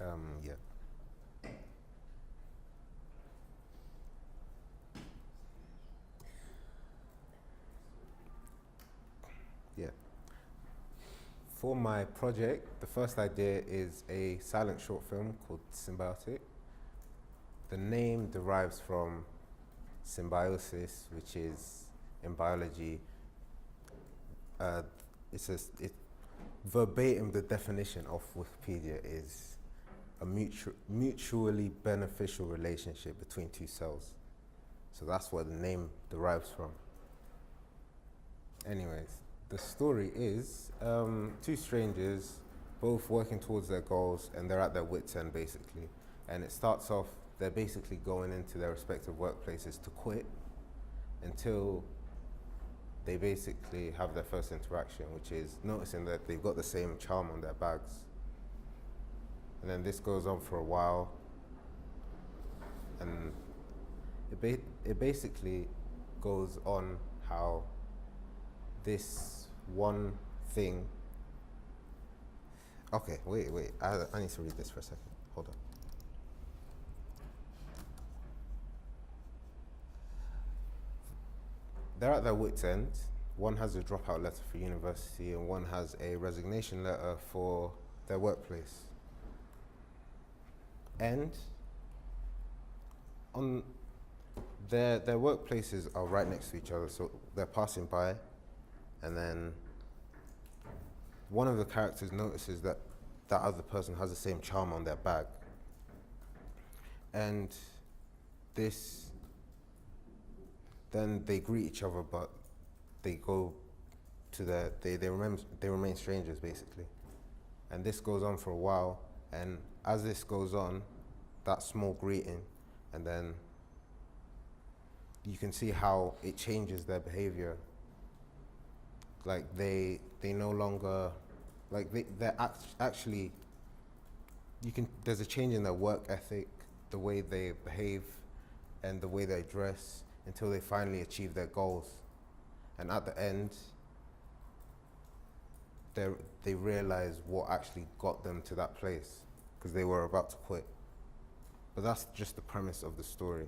Yeah. Yeah. For my project, the first idea is a silent short film called Symbiotic. The name derives from symbiosis, which is in biology, uh, it verbatim the definition of Wikipedia is a mutually beneficial relationship between two cells. So that's where the name derives from. Anyways, the story is two strangers both working towards their goals and they're at their wits' end basically. And it starts off, they're basically going into their respective workplaces to quit until they basically have their first interaction, which is noticing that they've got the same charm on their bags. And then this goes on for a while, and it basically goes on how this one thing. Okay, wait. I need to read this for a second. Hold on. They're at their wits' end. One has a dropout letter for university, and one has a resignation letter for their workplace. And on their workplaces are right next to each other, so they're passing by, and then one of the characters notices that that other person has the same charm on their bag, and this then they greet each other, but they go to they remain strangers basically, and this goes on for a while, and as this goes on, that small greeting, and then you can see how it changes their behavior. Like they no longer, like they're actually, there's a change in their work ethic, the way they behave, and the way they dress, until they finally achieve their goals. And at the end, they realize what actually got them to that place, because they were about to quit. But that's just the premise of the story.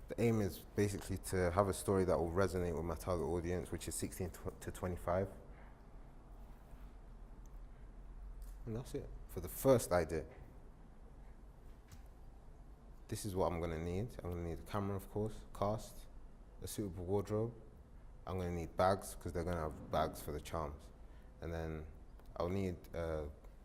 The aim is basically to have a story that will resonate with my target audience, which is 16 to 25. And that's it for the first idea. This is what I'm gonna need. I'm gonna need a camera, of course, cast, a suitable wardrobe. I'm gonna need bags, because they're gonna have bags for the charms. And then I'll need a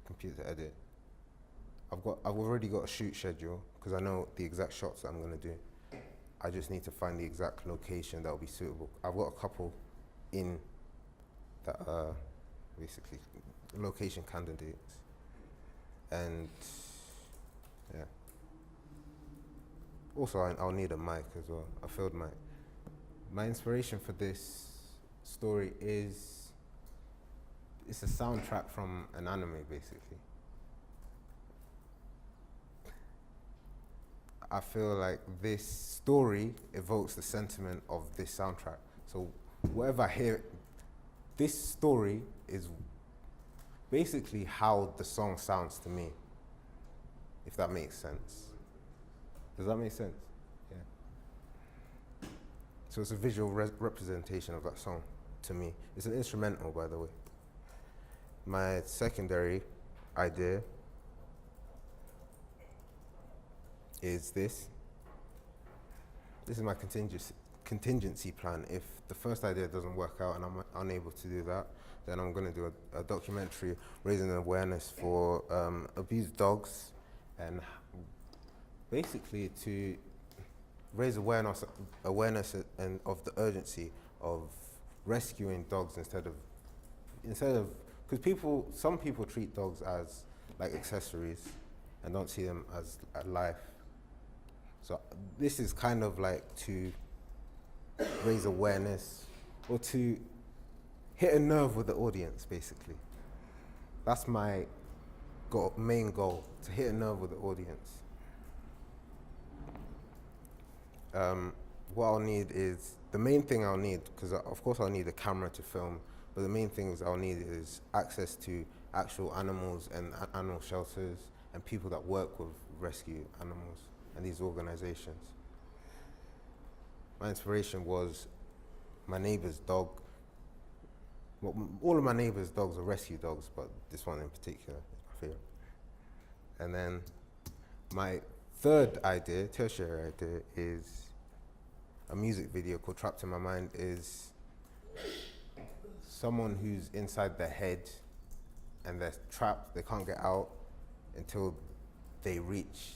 computer to edit. I've already got a shoot schedule, because I know the exact shots that I'm gonna do. I just need to find the exact location that will be suitable. I've got a couple in that are basically location candidates. And yeah. Also, I'll need a mic as well, a field mic. My inspiration for this story is, it's a soundtrack from an anime basically. I feel like this story evokes the sentiment of this soundtrack. So whatever I hear, this story is basically how the song sounds to me, if that makes sense. Does that make sense? Yeah. So it's a visual representation of that song to me. It's an instrumental, by the way. My secondary idea is this. This is my contingency plan. If the first idea doesn't work out and I'm unable to do that, then I'm going to do a documentary raising awareness for abused dogs, and basically to raise awareness and of the urgency of rescuing dogs instead of because some people treat dogs as like accessories and don't see them as a life. So this is kind of like to raise awareness or to hit a nerve with the audience, basically. That's my main goal, to hit a nerve with the audience. What I'll need is, the main thing I'll need, because of course I'll need a camera to film, but the main things I'll need is access to actual animals and animal shelters, and people that work with rescue animals and these organizations. My inspiration was my neighbor's dog. Well, all of my neighbor's dogs are rescue dogs, but this one in particular is my favorite. And then my third idea, tertiary idea, is a music video called Trapped in My Mind. Is someone who's inside their head and they're trapped, they can't get out until they reach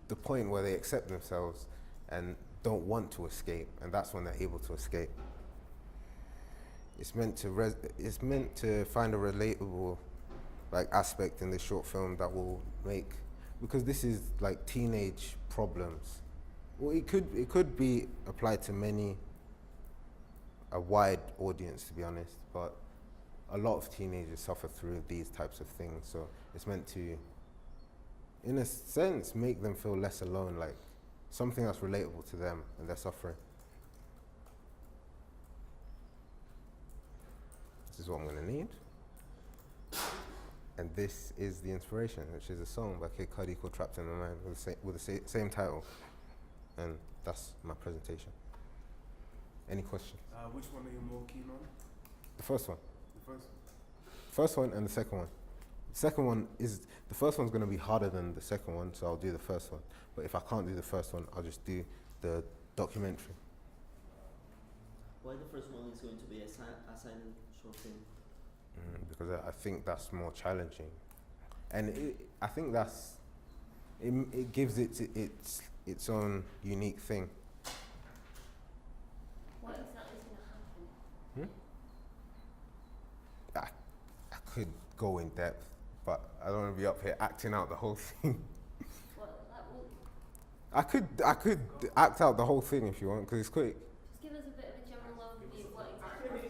the point where they accept themselves and don't want to escape, and that's when they're able to escape. It's meant to find a relatable aspect in this short film that will make, because this is like teenage problems. Well, it could be applied to a wide audience, to be honest, but a lot of teenagers suffer through these types of things, so it's meant to, in a sense, make them feel less alone, like something that's relatable to them and their suffering. This is what I'm gonna need. And this is the inspiration, which is a song by Kid Cudi called Trapped in My Mind with the same title. And that's my presentation. Any questions? Which one are you more keen on? The first one. The first one? First one and the second one. The first one's gonna be harder than the second one, so I'll do the first one. But if I can't do the first one, I'll just do the documentary. Why the first one is going to be a silent short film? Because I think that's more challenging, and I think it gives it its own unique thing. What exactly is going to happen? I could go in depth, but I don't want to be up here acting out the whole thing. I could act out the whole thing if you want, because it's quick. Just give us a bit of a general overview of what exactly.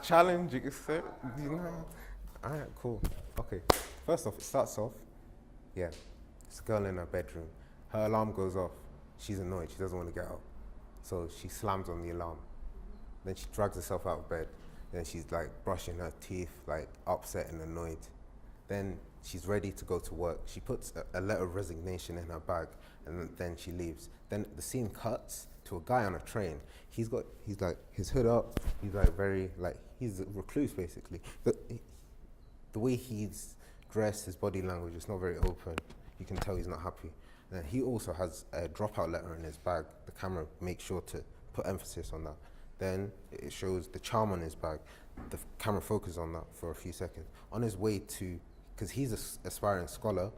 Challenge, you know. Alright, cool. Okay. First off, it starts off. Yeah, it's a girl in her bedroom. Her alarm goes off. She's annoyed. She doesn't want to get up, so she slams on the alarm. Then she drags herself out of bed. Then she's like brushing her teeth, like upset and annoyed. Then she's ready to go to work. She puts a letter of resignation in her bag, and then she leaves. Then the scene cuts to a guy on a train. He's like his hood up. He's like very he's a recluse basically. The way he's dressed, his body language is not very open. You can tell he's not happy. And he also has a dropout letter in his bag. The camera makes sure to put emphasis on that. Then it shows the charm on his bag. The camera focuses on that for a few seconds. On his way to, because he's an aspiring scholar,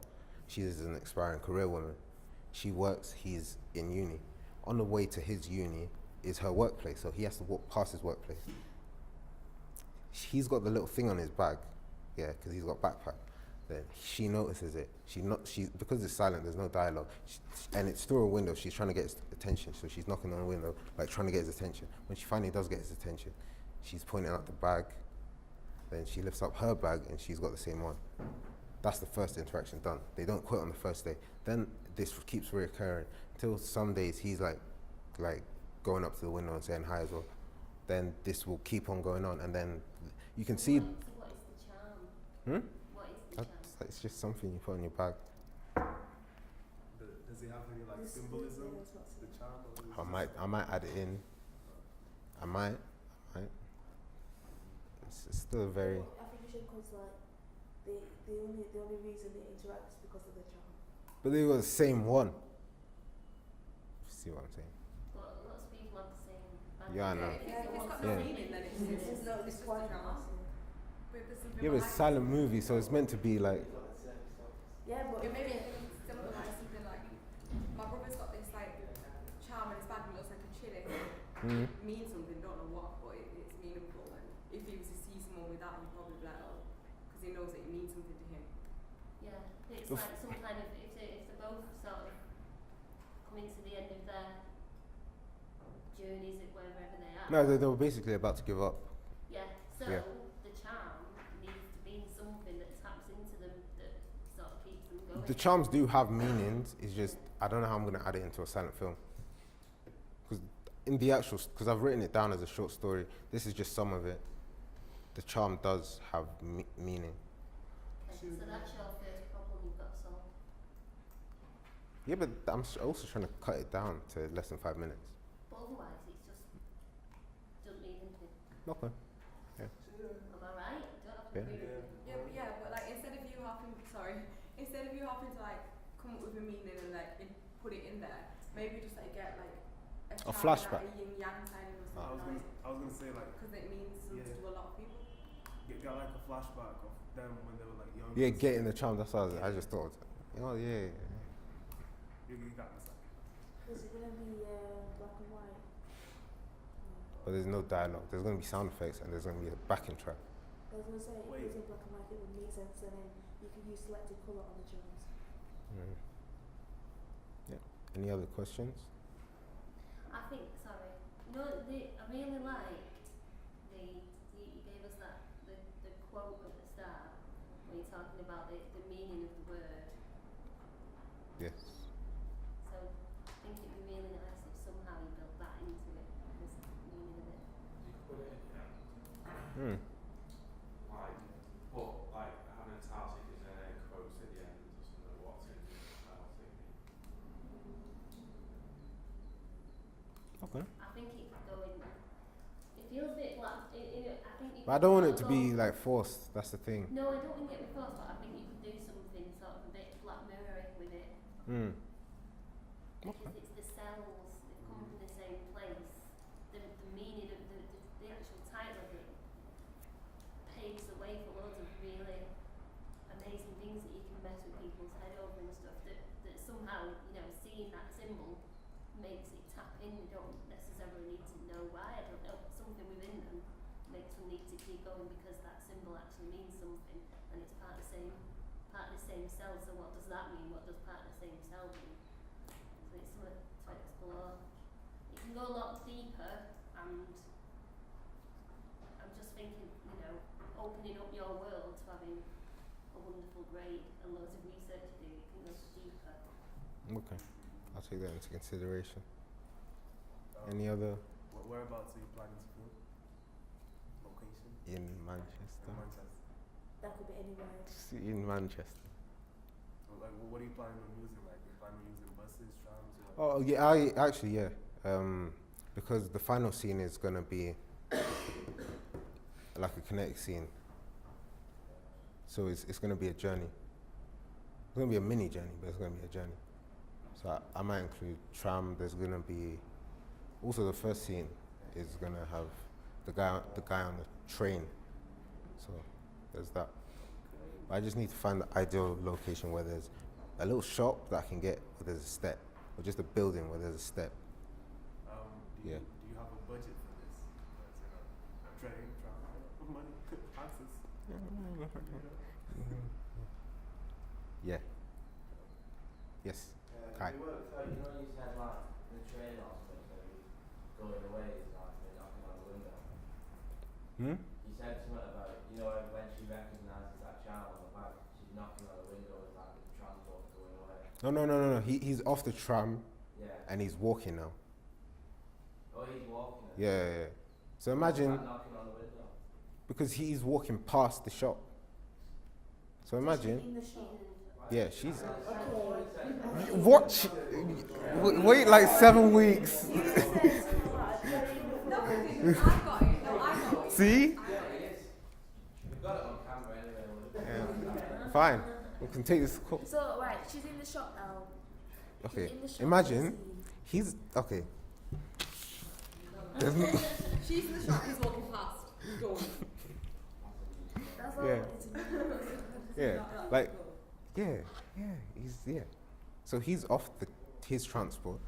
she is an aspiring career woman. She works, he's in uni. On the way to his uni is her workplace, so he has to walk past his workplace. He's got the little thing on his bag, yeah, because he's got a backpack. Then she notices it. Because it's silent, there's no dialogue, and it's through a window. She's trying to get his attention, so she's knocking on the window, trying to get his attention. When she finally does get his attention, she's pointing out the bag. Then she lifts up her bag, and she's got the same one. That's the first interaction done. They don't quit on the first day. Then this keeps reoccurring until some days he's like going up to the window and saying hi as well. Then this will keep on going on, and then you can see. So what is the charm? What is the charm? It's just something you put on your bag. Does it have any symbolism? The charm? I might add it in. I might. It's still very. I think you should, because the only reason they interact is because of the charm. But they got the same one. See what I'm saying? Well, lots of people have the same bag. Yeah, I know. If it's got Yeah. no meaning, then it's just a drama. But there's something Yeah, but it's a behind silent movie, so it's meant to be like. Yeah, but it. Maybe similar like something like my brother's got this charm in his bag and it looks like a chili. It means something, don't know what, but it's meaningful. And if he was to see someone with that, he'd probably be like, oh, because he knows that it means something to him. Yeah, it's like some kind of, if they're both sort of coming to the end of their journeys, wherever they are. No, they were basically about to give up. Yeah, so Yeah. the charm needs to be something that taps into them that sort of keeps them going. The charms do have meanings. It's just I don't know how I'm gonna add it into a silent film. Because in the actual, because I've written it down as a short story. This is just some of it. The charm does have meaning. Okay. So that's your first problem you've got solved. Yeah, but also trying to cut it down to less than 5 minutes. But otherwise, it's just doesn't mean anything. Okay. Am I right? You don't have to Yeah. agree with me. But like instead of you having to like come up with a meaning and like put it in there, maybe just like get like A charm, flashback. like a yin yang sign or I was something, gonna, I was gonna say like because it means something Yeah. to a lot of people. get like a flashback of them when they were like young. Yeah, getting the charm. That's what I just thought. Oh yeah. You got this. Is it gonna be black and white? But there's no dialogue. There's going to be sound effects and there's going to be a backing track. I was gonna say if Wait. it was in black and white, it would make sense, and then you could use selected colour on the drums. Mm. Yeah. Any other questions? I think, sorry, I really liked you gave us the quote at the start when you're talking about the meaning of the word. Yes. So I think it'd be really nice if somehow you built that into it, this meaning of it. You could put it in, Hmm. like having a Tartic is an air quotes at the end and doesn't know what's in Tartic. Okay. I think it could go in. It feels a bit like, I think you But I could don't want sort it to of be go- like forced. That's the thing. No, I don't think it'd be forced, but I think you could do something sort of a bit Black Mirror with it. Hmm. Because it's the cells, they've come from the same place. The meaning of the actual title of it paves the way for loads of really amazing things that you can mess with people's head over and stuff that somehow, seeing that symbol makes it tap in. You don't necessarily need to know why, I don't know, but something within them makes them need to keep going because that symbol actually means something and it's part of the same cell. So what does that mean? What does part of the same cell mean? So it's something to explore. It can go a lot deeper, and I'm just thinking, opening up your world to having a wonderful grade and loads of research to do, it can go deeper. Okay. I'll take that into consideration. Any other Whereabouts are you planning to film? Location? in Manchester? Manchester. That could be anywhere. In Manchester. Like, what are you planning on using? Like, you planning on using buses, trams, or? Oh yeah, I actually yeah. Because the final scene is gonna be like a kinetic scene. So it's gonna be a journey. It's gonna be a mini journey, but it's gonna be a journey. So I might include tram. There's gonna be also the first scene is gonna have the guy on the train. So there's that. But I just need to find the ideal location where there's a little shop that I can get where there's a step, or just a building where there's a step. Do Yeah. you have a budget for this? Train, tram, money, access. Yeah. Yes. Kai. You worked out, you said like the train or something, so you going away is like they're knocking on the window. Hmm? You said something about, when she recognises that child on the back, she's knocking on the window as like the transport going away. No. He's off the tram Yeah. and he's walking now. Oh, he's walking. Yeah. So What's imagine, that knocking on the window? because he's walking past the shop. So imagine, In the shop. yeah, she's. Okay. Watch. Wait like 7 weeks. No, I got it. No, I got it. See? We've got it on camera anyway. Yeah. Fine. We can take this call. So right, she's in the shop now. Okay. She's in the shop Imagine scene. he's okay. She's in the shop, he's walking past. Go on. That's all Yeah. I wanted to know. Yeah. Like. Yeah. He's. So he's off his transport,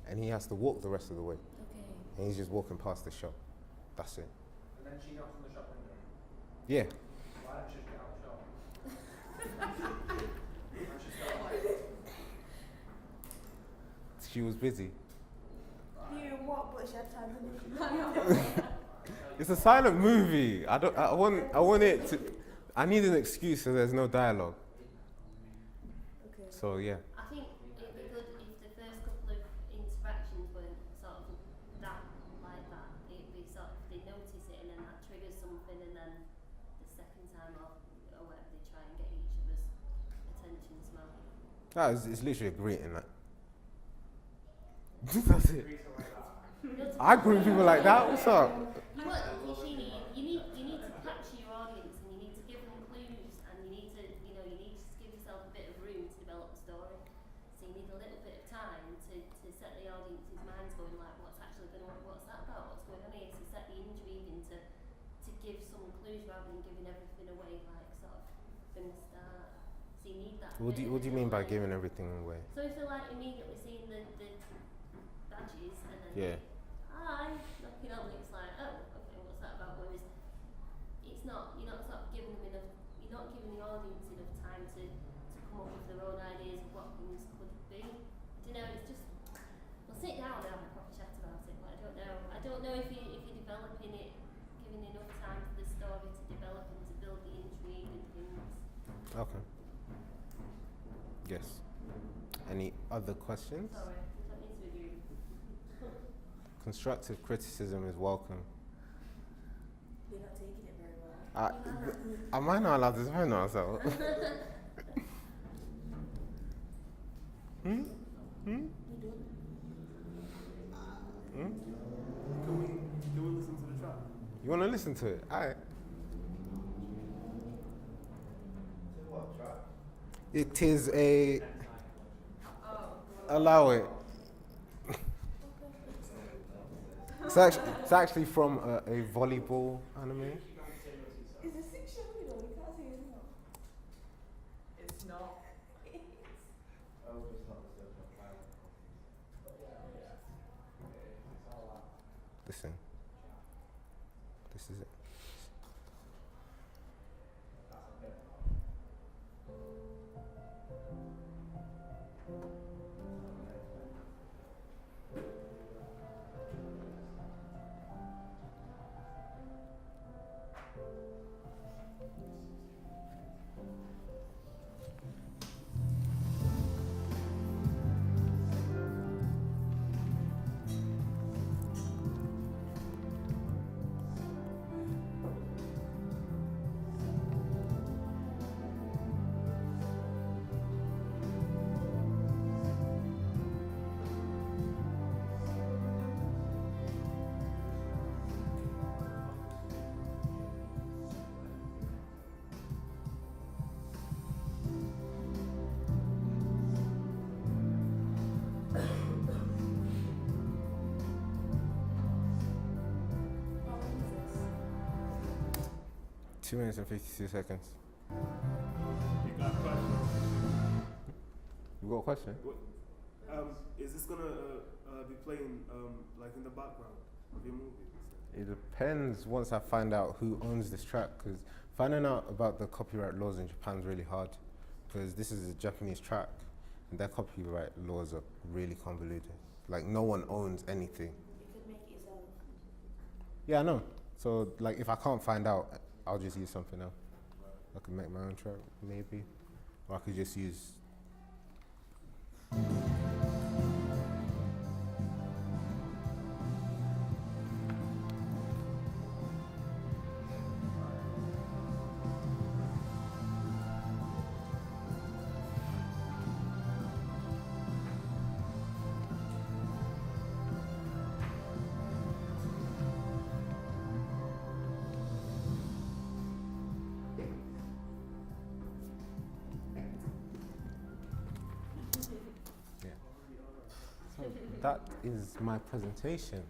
and he has to walk the rest of the way, Okay. and he's just walking past the shop. That's it. And then she knocks on the shop window. Yeah. Why don't you just get out of the shop? And she's got like, She was busy. You what? But she had time to It's a silent movie. I want it to. I need an excuse so there's no dialogue. Okay. So yeah. I think it'd be good if the first couple of interactions weren't sort of that like that. It'd be sort of they notice it and then that triggers something, and then the second time or whatever they try and get each other That is, it's literally a greeting. Like. That's it. I greet people like that. What's up? You want Gichini, you need to capture your audience and you need to give them clues and you need to give yourself a bit of room to develop the story. So you need a little bit of time to set the audience's minds going like what's that about, what's going on here, to set the intrigue and to give some clues rather than giving everything away like sort of from the start. So you need that. What do you mean by giving everything away? So if you're like immediately seeing the badges and then Yeah. hi, knocking on it, it's like, oh, okay, what's that about? Whereas you're not sort of giving them enough, you're not giving the audience enough time to come up with their own ideas of what things could be. I don't know, it's just, we'll sit down and have a proper chat about it, but I don't know if you're developing it, giving enough time for the story to develop and to build the intrigue and things. Okay. Yes. Any other questions? Sorry, I don't need to agree. Constructive criticism is welcome. You're not taking it very well. Am I not allowed to defend myself? You don't. Can we listen to the track? You want to listen to it? Alright. To what track? It is a. Oh. Allow it. It's actually from a volleyball anime. It's a 6 show, you know, you can't say it's not. It's not. Oh, it's not the social climate. But yeah. It's all that. Listen. This is it. That's a bit. How long is this? 2 minutes and 52 seconds. You got a question? You got a question? Is this gonna be playing like in the background of your movie? It depends once I find out who owns this track, because finding out about the copyright laws in Japan is really hard, because this is a Japanese track and their copyright laws are really convoluted. Like no one owns anything. You could make it yourself. Yeah, I know. So like if I can't find out, I'll just use something else. I could make my own track maybe, or I could just use. So that is my presentation.